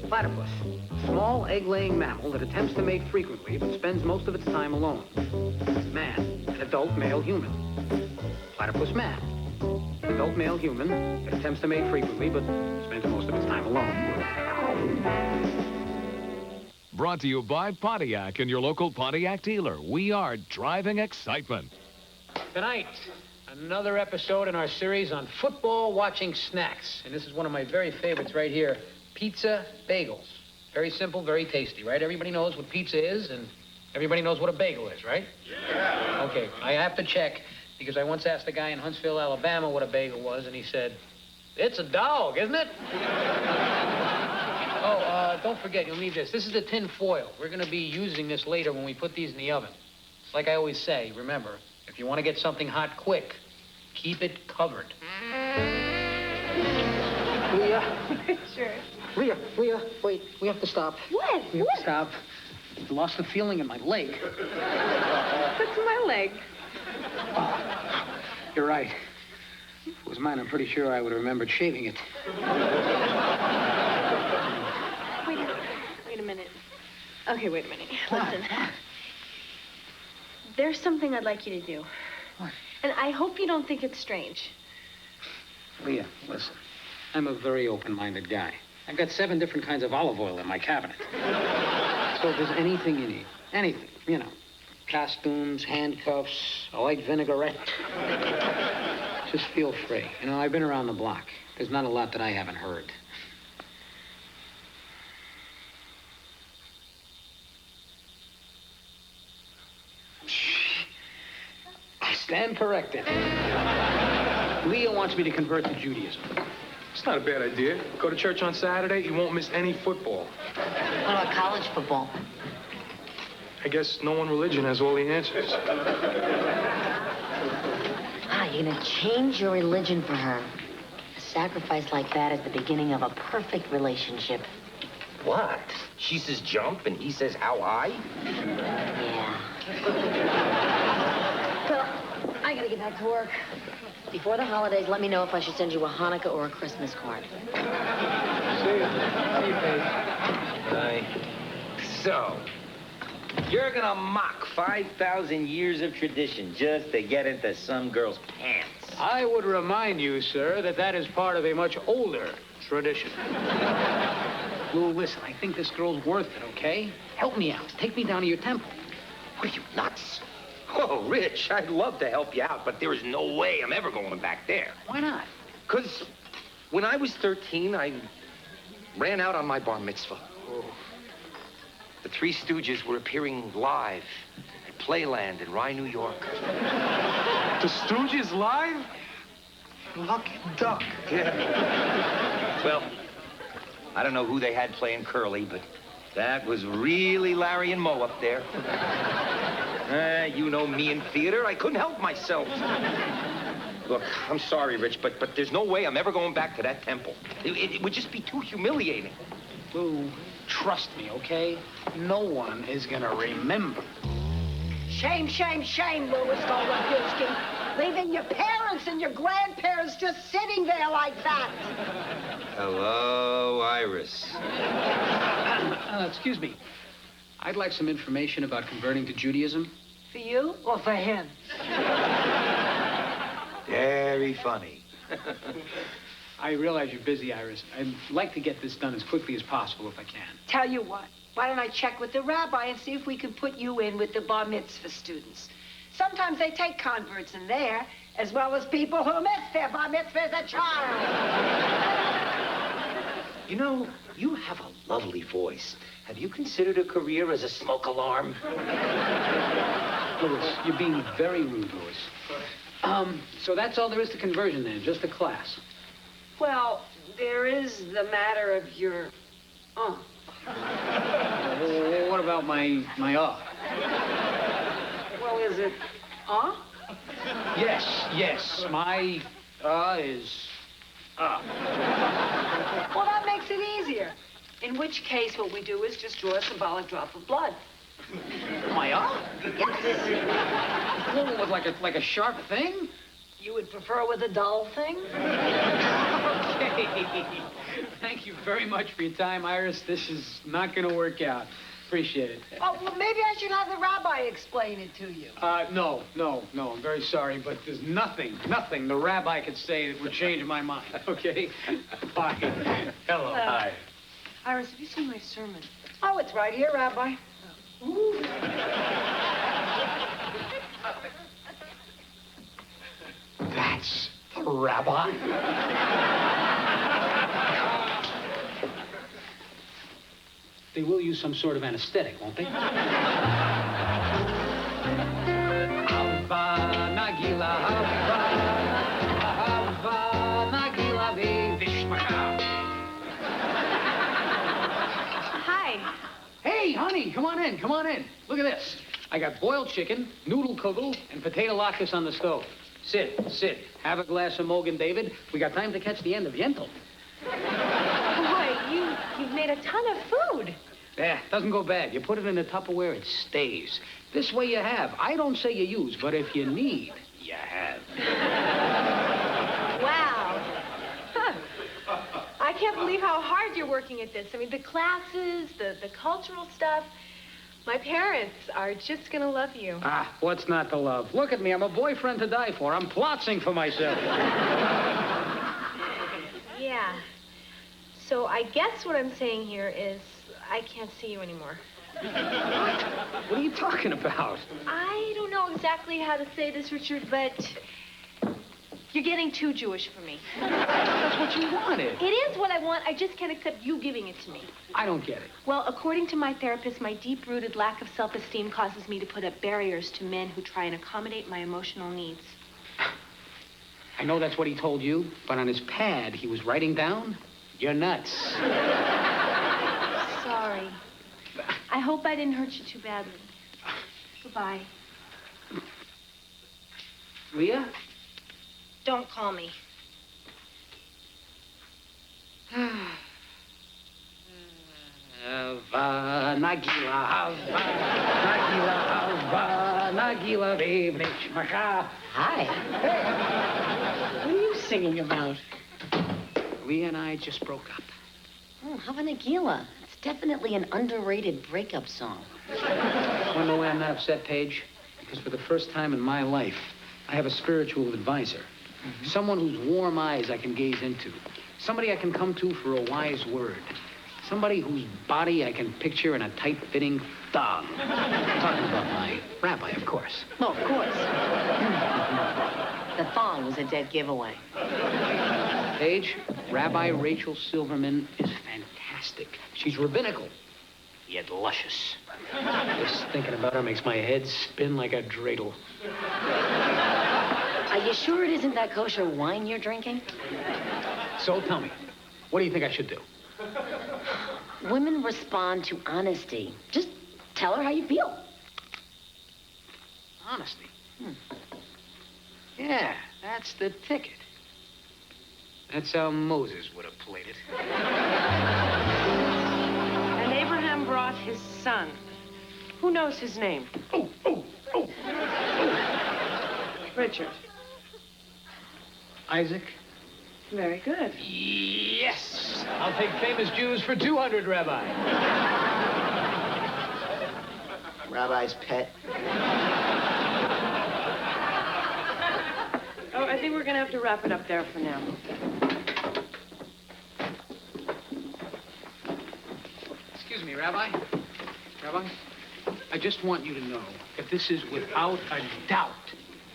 Platypus, small egg-laying mammal that attempts to mate frequently but spends most of its time alone. Man, an adult male human. Platypus man, adult male human that attempts to mate frequently but spends most of its time alone. Brought to you by Pontiac and your local Pontiac dealer. We are driving excitement. Tonight, another episode in our series on football watching snacks. And this is one of my very favorites right here, pizza bagels. Very simple, very tasty, right? Everybody knows what pizza is, and everybody knows what a bagel is, right? Yeah. Okay, I have to check, because I once asked a guy in Huntsville, Alabama, what a bagel was, and he said, "It's a dog, isn't it?" Don't forget, you'll need this. This is the tin foil. We're going to be using this later when we put these in the oven. It's like I always say, remember, if you want to get something hot quick, keep it covered. Leah? Sure. Leah, wait, we have to stop. What? We have to stop. I lost the feeling in my leg. What's my leg? Oh, you're right. If it was mine, I'm pretty sure I would have remembered shaving it. Wait a minute. Okay, wait a minute. Listen. There's something I'd like you to do. What? And I hope you don't think it's strange. Leah, listen. I'm a very open-minded guy. I've got 7 different kinds of olive oil in my cabinet. So if there's anything you need, anything, you know, costumes, handcuffs, a light vinaigrette, just feel free. You know, I've been around the block. There's not a lot that I haven't heard. I stand corrected. Leah wants me to convert to Judaism. It's not a bad idea. Go to church on Saturday, you won't miss any football. What about college football? I guess no one religion has all the answers. You're gonna change your religion for her. A sacrifice like that is the beginning of a perfect relationship. What? She says jump and he says how high? Yeah. Well, I gotta get back to work. Before the holidays, let me know if I should send you a Hanukkah or a Christmas card. See you, Paige. Bye. So, you're gonna mock 5,000 years of tradition just to get into some girl's pants. I would remind you, sir, that that is part of a much older tradition. Lou, listen, I think this girl's worth it, okay? Help me out. Take me down to your temple. What are you, nuts? Oh, Rich, I'd love to help you out, but there is no way I'm ever going back there. Why not? Because when I was 13, I ran out on my bar mitzvah. Oh. The Three Stooges were appearing live at Playland in Rye, New York. The Stooges live? Lucky duck. Yeah. Well, I don't know who they had playing Curly, but that was really Larry and Moe up there. You know me in theater. I couldn't help myself. Look, I'm sorry, Rich, but there's no way I'm ever going back to that temple. It would just be too humiliating. Lou, trust me, okay? No one is gonna remember. Shame, shame, shame, Louis Golubowski. Leaving your parents and your grandparents just sitting there like that. Hello, Iris. Excuse me. I'd like some information about converting to Judaism. For you or for him? Very funny. I realize you're busy, Iris. I'd like to get this done as quickly as possible if I can. Tell you what, why don't I check with the rabbi and see if we can put you in with the bar mitzvah students? Sometimes they take converts in there, as well as people who miss their bar mitzvah as a child. You know, you have a lovely voice. Have you considered a career as a smoke alarm? Louis, you're being very rude, Louis. So that's all there is to conversion then, just a class. Well, there is the matter of your... What about my Well, is it... Yes, my is Well, that makes it easier. In which case, what we do is just draw a symbolic drop of blood. my Yes. With like a sharp thing? You would prefer with a dull thing? Okay. thank you very much for your time, Iris. This is not going to work out. Appreciate it. Oh, well, maybe I should have the rabbi explain it to you. No. I'm very sorry, but there's nothing the rabbi could say that would change my mind, okay? Bye. Hello. Hi. Iris, have you seen my sermon? Oh, it's right here, Rabbi. That's the rabbi. They will use some sort of anesthetic, won't they? Hava Nagila, Hava Nagila Vishmaka. Hi. Hey, honey, come on in. Look at this. I got boiled chicken, noodle kugel, and potato latkes on the stove. Sit. Have a glass of Mogan David. We got time to catch the end of Yentl. Boy, you've made a ton of food. Yeah, doesn't go bad. You put it in a Tupperware, it stays. This way you have. I don't say you use, but if you need, you have. Wow. Huh. I can't believe how hard you're working at this. I mean, the classes, the cultural stuff. My parents are just gonna love you. Ah, what's not to love? Look at me. I'm a boyfriend to die for. I'm plotzing for myself. Yeah. So I guess what I'm saying here is I can't see you anymore. What are you talking about? I don't know exactly how to say this, Richard, but you're getting too Jewish for me. That's what you wanted. It is what I want. I just can't accept you giving it to me. I don't get it. Well, according to my therapist, my deep-rooted lack of self-esteem causes me to put up barriers to men who try and accommodate my emotional needs. I know that's what he told you, but on his pad, he was writing down, you're nuts. Sorry. I hope I didn't hurt you too badly. Goodbye. Leah? Don't call me. Hava Nagila, Nagila, Vishmaka. Hi. What are you singing about? Leah and I just broke up. Oh, Hava Nagila. It's definitely an underrated breakup song. Want to know why I'm not upset, Paige? Because for the first time in my life, I have a spiritual advisor. Someone whose warm eyes I can gaze into. Somebody I can come to for a wise word. Somebody whose body I can picture in a tight-fitting thong. I'm talking about my rabbi, of course. Oh, of course. The thong was a dead giveaway. Paige, Rabbi Rachel Silverman is fantastic. She's rabbinical, yet luscious. Just thinking about her makes my head spin like a dreidel. Are you sure it isn't that kosher wine you're drinking? So tell me, what do you think I should do? Women respond to honesty. Just tell her how you feel. Honesty? Yeah, that's the ticket. That's how Moses would have played it. And Abraham brought his son. Who knows his name? Oh. Richard. Isaac? Very good. Yes! I'll take famous Jews for 200, Rabbi. Rabbi's pet. Oh, I think we're going to have to wrap it up there for now. Excuse me, Rabbi. Rabbi, I just want you to know that this is without a doubt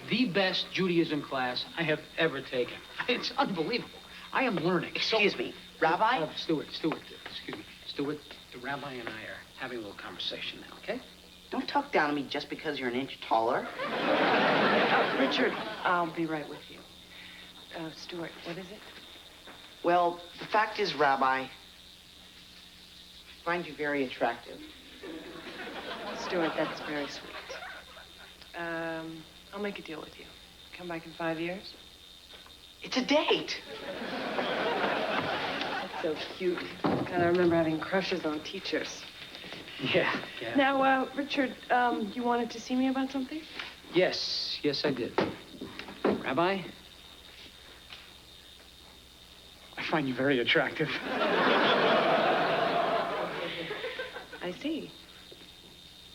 the best Judaism class I have ever taken. It's unbelievable. I am learning. Excuse me, Rabbi? Stuart, excuse me. Stuart, the rabbi and I are having a little conversation now, okay? Don't talk down to me just because you're an inch taller. Richard, I'll be right with you. Stuart, what is it? Well, the fact is, Rabbi, I find you very attractive. Stuart, that's very sweet. I'll make a deal with you. Come back in 5 years. It's a date. That's so cute. God, I remember having crushes on teachers. Yeah. Now, Richard, you wanted to see me about something? Yes, I did. Rabbi, I find you very attractive. I see.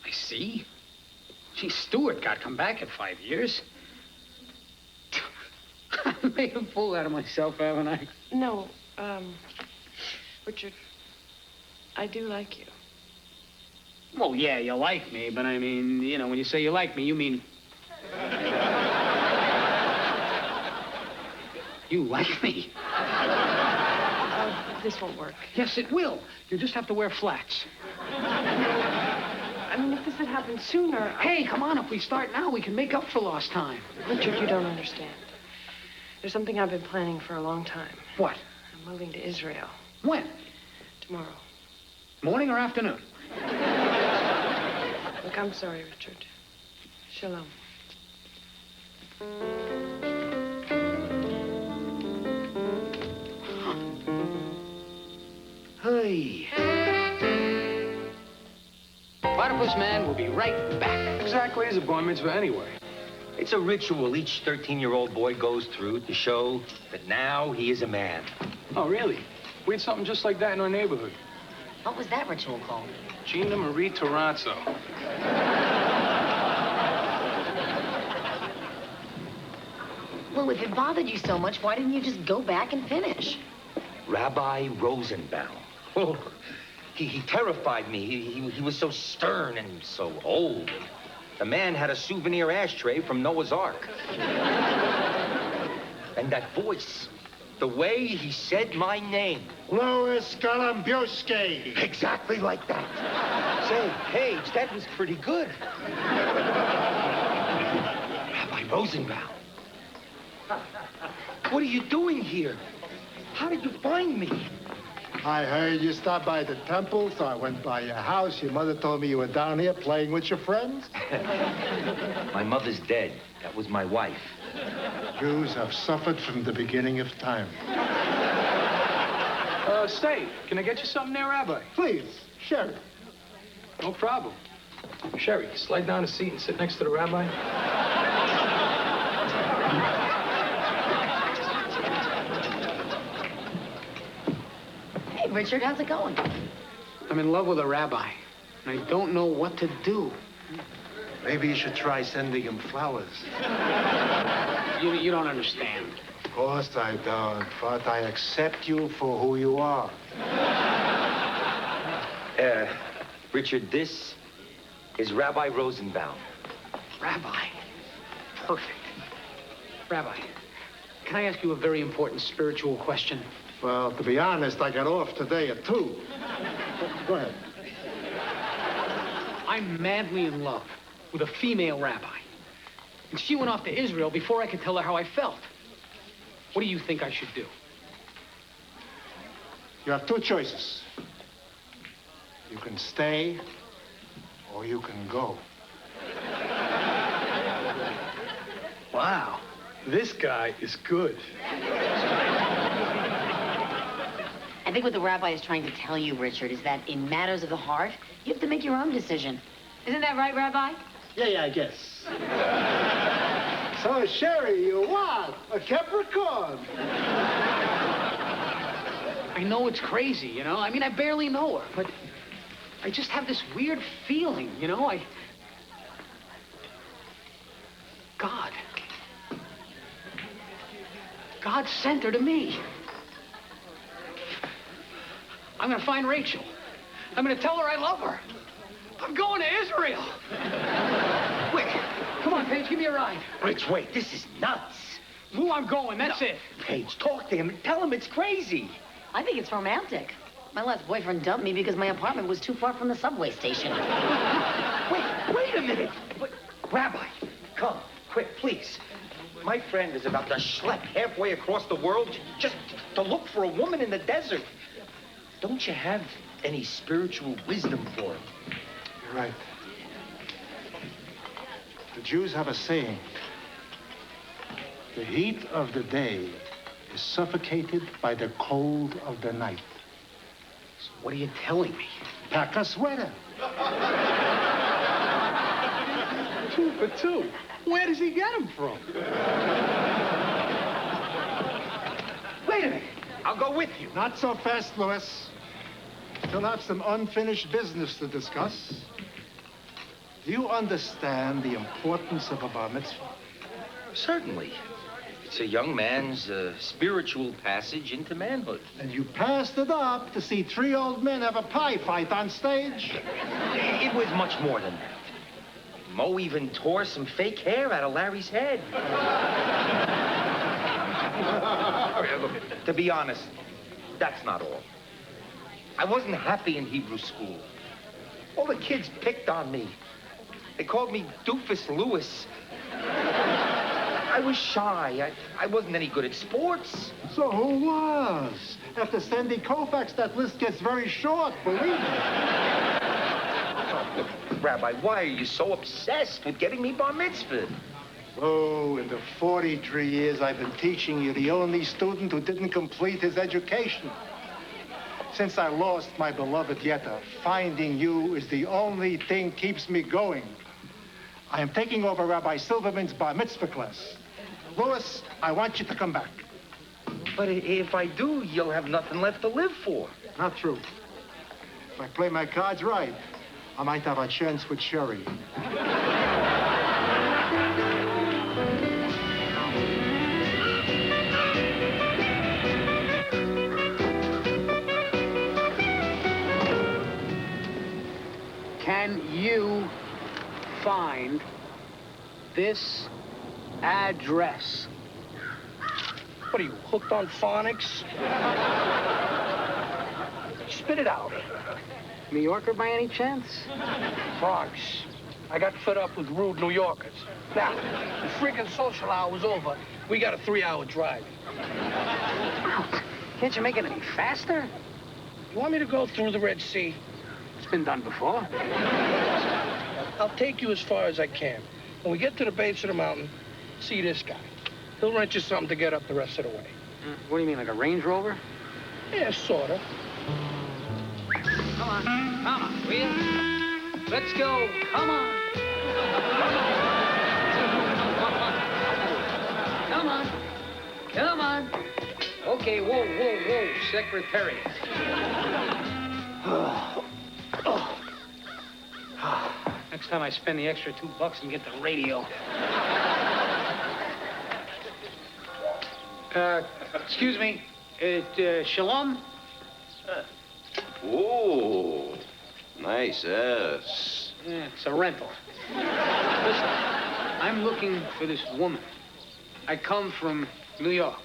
I see. Gee, Stuart got come back in 5 years. I made a fool out of myself, haven't I? No, Richard, I do like you. Well, yeah, you like me, but I mean, you know, when you say you like me, you mean... You like me? This won't work. Yes, it will. You just have to wear flats. I mean, if this had happened sooner... Hey, come on, if we start now, we can make up for lost time. Richard, you don't understand. There's something I've been planning for a long time. What? I'm moving to Israel. When? Tomorrow. Morning or afternoon? Look, I'm sorry, Richard. Shalom. Hey. Platypus Man will be right back. Exactly is a bar mitzvah anyway. It's a ritual each 13-year-old boy goes through to show that now he is a man. Oh, really? We had something just like that in our neighborhood. What was that ritual called? Gina Marie Tarazzo. Well, if it bothered you so much, why didn't you just go back and finish? Rabbi Rosenbaum. Oh, he terrified me. He was so stern and so old. The man had a souvenir ashtray from Noah's Ark. And that voice, the way he said my name. Louis Galambioski. Exactly like that. Say, Paige, that was pretty good. Rabbi Rosenbaum. What are you doing here? How did you find me? I heard you stopped by the temple, so I went by your house. Your mother told me you were down here playing with your friends. My mother's dead. That was my wife. Jews have suffered from the beginning of time. Stay. Can I get you something there, Rabbi? Please, Sherry. No problem. Sherry, slide down a seat and sit next to the rabbi. Hey, Richard, how's it going? I'm in love with a rabbi, and I don't know what to do. Maybe you should try sending him flowers. You don't understand. Of course I don't, but I accept you for who you are. Richard, this is Rabbi Rosenbaum. Rabbi? Perfect. Rabbi, can I ask you a very important spiritual question? Well, to be honest, I got off today at 2. Go ahead. I'm madly in love with a female rabbi. And she went off to Israel before I could tell her how I felt. What do you think I should do? You have 2 choices. You can stay, or you can go. Wow. This guy is good. I think what the rabbi is trying to tell you, Richard, is that in matters of the heart, you have to make your own decision. Isn't that right, Rabbi? Yeah, I guess. So, Sherry, you what? A Capricorn? I know it's crazy, you know? I mean, I barely know her, but I just have this weird feeling, you know? God sent her to me. I'm gonna find Rachel. I'm gonna tell her I love her. I'm going to Israel. Wait, come on, Paige, give me a ride. Rich, wait, this is nuts. Lou, I'm going, that's it. Paige, talk to him and tell him it's crazy. I think it's romantic. My last boyfriend dumped me because my apartment was too far from the subway station. Wait a minute. Rabbi, come, quick, please. My friend is about to schlep halfway across the world just to look for a woman in the desert. Don't you have any spiritual wisdom for him? You're right. The Jews have a saying. The heat of the day is suffocated by the cold of the night. So what are you telling me? Pack a sweater. 2 for 2. Where does he get them from? Wait a minute. I'll go with you. Not so fast, Louis. Still have some unfinished business to discuss. Do you understand the importance of a bar mitzvah? Certainly. It's a young man's spiritual passage into manhood. And you passed it up to see three old men have a pie fight on stage? It was much more than that. Mo even tore some fake hair out of Larry's head. To be honest, that's not all. I wasn't happy in Hebrew school. All the kids picked on me. They called me Doofus Lewis. I was shy. I wasn't any good at sports. So who was? After Sandy Koufax, that list gets very short, believe me. Rabbi, why are you so obsessed with getting me bar mitzvah? Oh, in the 43 years I've been teaching you, the only student who didn't complete his education. Since I lost my beloved Yetta, finding you is the only thing keeps me going. I am taking over Rabbi Silverman's bar mitzvah class. Louis, I want you to come back. But if I do, you'll have nothing left to live for. Not true. If I play my cards right, I might have a chance with Sherry. Can you find this address? What are you, hooked on phonics? Spit it out. New Yorker by any chance? Bronx. I got fed up with rude New Yorkers. Now, the friggin' social hour's over. We got a 3-hour drive. Can't you make it any faster? You want me to go through the Red Sea? It's been done before. I'll take you as far as I can. When we get to the base of the mountain, see this guy. He'll rent you something to get up the rest of the way. What do you mean, like a Range Rover? Yeah, sorta. Come on, will you? Let's go, come on. Come on. Okay, whoa, Secretary. Next time I spend the extra $2 and get the radio. Excuse me, Shalom? Oh, nice ass. Yeah, it's a rental. Listen, I'm looking for this woman. I come from New York,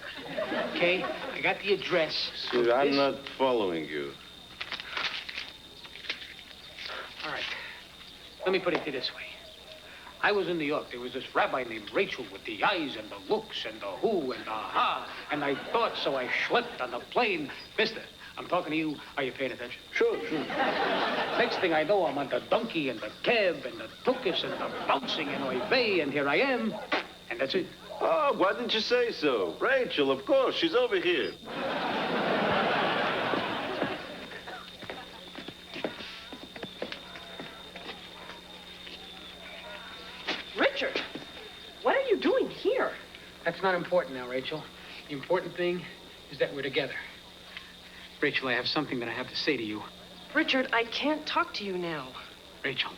okay? I got the address. Sir, I'm not following you. All right. Let me put it this way. I was in New York. There was this rabbi named Rachel with the eyes and the looks and the who and the ha. And I thought, so I schlepped on the plane. Mister, I'm talking to you. Are you paying attention? Sure. Next thing I know, I'm on the donkey and the cab and the tukus and the bouncing and oy vey, and here I am. And that's it. Oh, why didn't you say so? Rachel, of course, she's over here. Richard, what are you doing here? That's not important now, Rachel. The important thing is that we're together. Rachel, I have something that I have to say to you. Richard, I can't talk to you now. Rachel,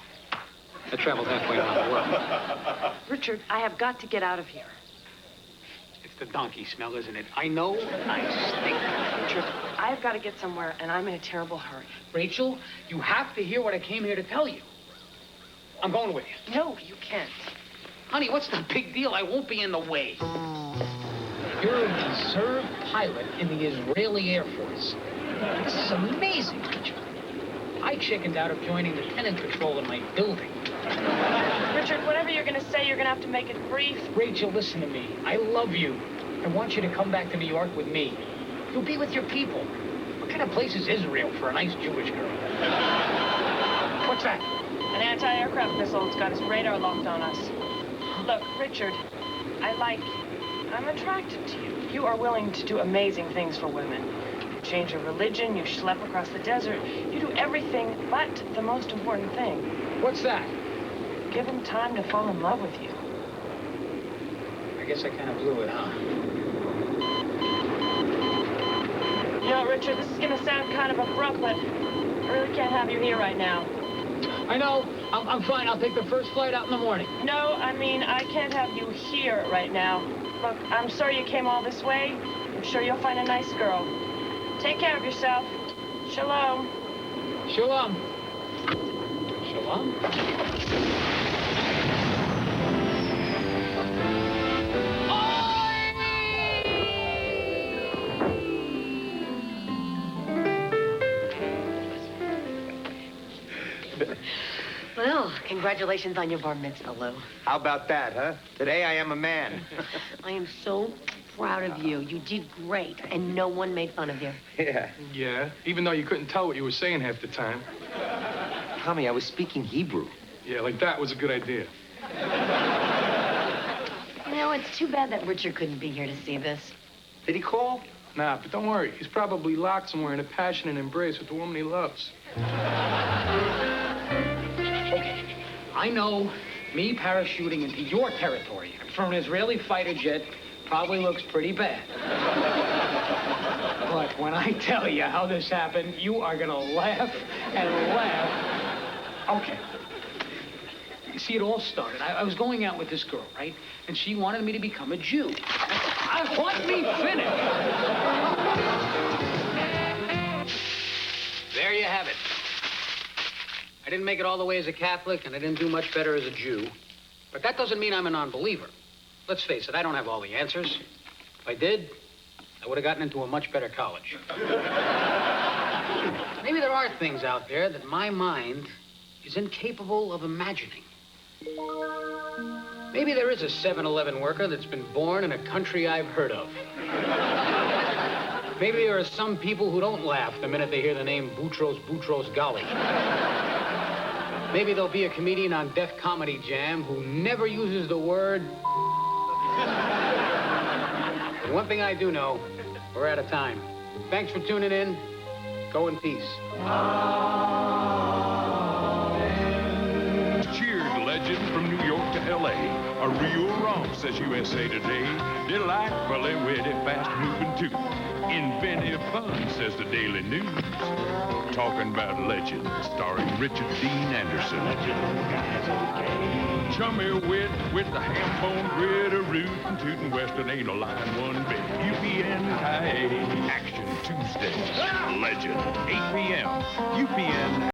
I traveled halfway around the world. Richard, I have got to get out of here. It's the donkey smell, isn't it? I know I stink. Richard, I've got to get somewhere, and I'm in a terrible hurry. Rachel, you have to hear what I came here to tell you. I'm going with you. No, you can't. Honey, what's the big deal? I won't be in the way. You're a reserve pilot in the Israeli Air Force. This is amazing, Richard. I chickened out of joining lieutenant patrol in my building. Richard, whatever you're going to say, you're going to have to make it brief. Rachel, listen to me. I love you. I want you to come back to New York with me. You'll be with your people. What kind of place is Israel for a nice Jewish girl? What's that? An anti-aircraft missile. It's got its radar locked on us. Look, Richard, I like you. I'm attracted to you. You are willing to do amazing things for women. You change your religion, you schlep across the desert. You do everything but the most important thing. What's that? Give them time to fall in love with you. I guess I kind of blew it, huh? You know, Richard, this is going to sound kind of abrupt, but I really can't have you here right now. I know. I'm fine. I'll take the first flight out in the morning. No, I mean, I can't have you here right now. Look, I'm sorry you came all this way. I'm sure you'll find a nice girl. Take care of yourself. Shalom. Shalom. Shalom? Well, congratulations on your bar mitzvah, Lou. How about that, huh? Today I am a man. I am so proud of you. You did great, and no one made fun of you. Yeah. Yeah, even though you couldn't tell what you were saying half the time. Tommy, I was speaking Hebrew. Yeah, like that was a good idea. You know, it's too bad that Richard couldn't be here to see this. Did he call? Nah, but don't worry. He's probably locked somewhere in a passionate embrace with the woman he loves. Okay. I know me parachuting into your territory from an Israeli fighter jet probably looks pretty bad. But when I tell you how this happened, you are gonna laugh and laugh. Okay. You see, it all started. I was going out with this girl, right? And she wanted me to become a Jew. Let me finish. There you have it. I didn't make it all the way as a Catholic, and I didn't do much better as a Jew. But that doesn't mean I'm a non-believer. Let's face it, I don't have all the answers. If I did, I would have gotten into a much better college. Maybe there are things out there that my mind is incapable of imagining. Maybe there is a 7-Eleven worker that's been born in a country I've heard of. Maybe there are some people who don't laugh the minute they hear the name Boutros Ghali. Maybe there'll be a comedian on Def Comedy Jam who never uses the word. But one thing I do know, we're out of time. Thanks for tuning in. Go in peace. Cheered legend from New York to L.A. A real romp, says USA Today. Delightfully witty, fast-moving too. Inventive fun, says the Daily News. Talking about legends, starring Richard Dean Anderson. Chummy wit with the ham-bone grit of root and tootin' western ain't a line one bit. UPN-IA, Action Tuesdays. Legend, 8 p.m. UPN